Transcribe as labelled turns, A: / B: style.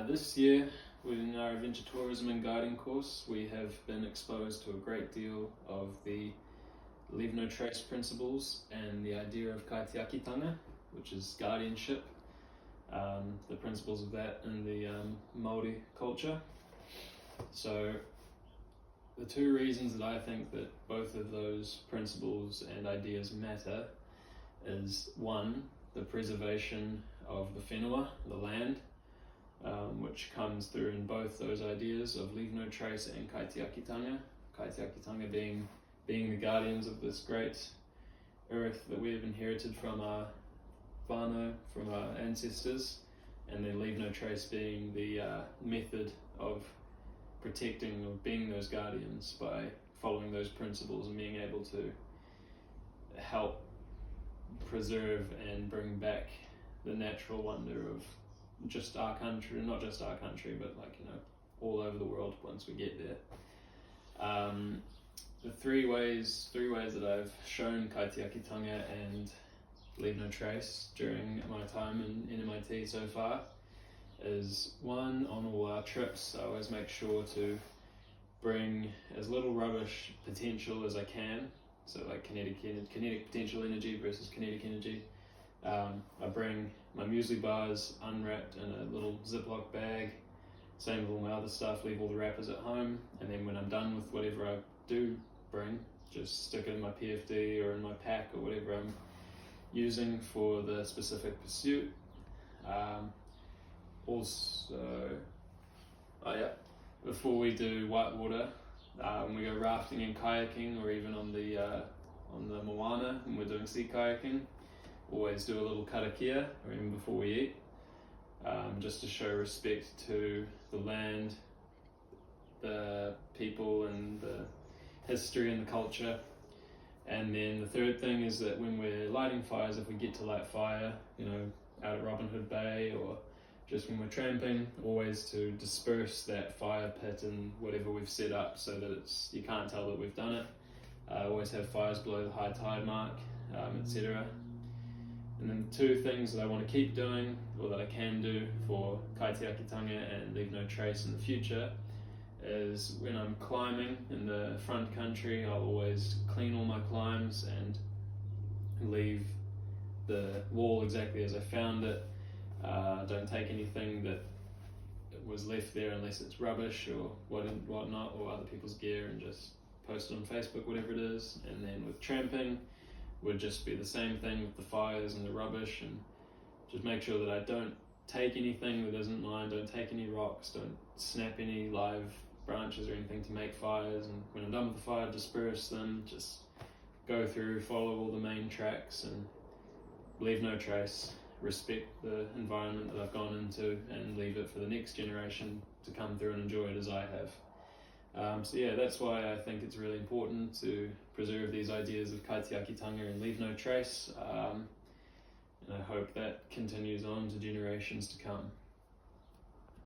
A: This year, in our adventure tourism and guiding course, we have been exposed to a great deal of the leave no trace principles and the idea of Kaitiaki tanga, which is guardianship, the principles of that in the Māori culture. So the two reasons that I think that both of those principles and ideas matter is one, the preservation of the whenua, the land, which comes through in both those ideas of leave no trace and Kaitiaki tanga. Kaitiaki tanga being the guardians of this great earth that we have inherited from our whānau, from our ancestors, and then leave no trace being the method of protecting or being those guardians by following those principles and being able to help preserve and bring back the natural wonder of just our country, not just our country, but all over the world once we get there. The three ways that I've shown Kaitiaki tanga and leave no trace during my time in MIT so far is one, on all our trips I always make sure to bring as little rubbish potential as I can, so like kinetic potential energy versus kinetic energy. I bring my muesli bars unwrapped in a little Ziploc bag, same with all my other stuff, leave all the wrappers at home, and then when I'm done with whatever I do bring, just stick it in my PFD or in my pack or whatever I'm using for the specific pursuit. Before we do whitewater, when we go rafting and kayaking, or even on the moana when we're doing sea kayaking, always do a little karakia, or even before we eat, just to show respect to the land, the people, and the history and the culture. And then the third thing is that when we're lighting fires, if we get to light fire, out at Robin Hood Bay, or just when we're tramping, always to disperse that fire pit and whatever we've set up so that you can't tell that we've done it. Always have fires below the high tide mark, etc. And then the two things that I want to keep doing, or that I can do for Kaitiaki tanga and leave no trace in the future, is when I'm climbing in the front country, I'll always clean all my climbs and leave the wall exactly as I found it. Don't take anything that was left there unless it's rubbish or whatnot, or other people's gear, and just post it on Facebook, whatever it is. And then with tramping, would just be the same thing with the fires and the rubbish, and just make sure that I don't take anything that isn't mine, don't take any rocks, don't snap any live branches or anything to make fires, and when I'm done with the fire, disperse them, just go through, follow all the main tracks, and leave no trace, respect the environment that I've gone into, and leave it for the next generation to come through and enjoy it as I have. That's why I think it's really important to preserve these ideas of Kaitiaki tanga and leave no trace, and I hope that continues on to generations to come.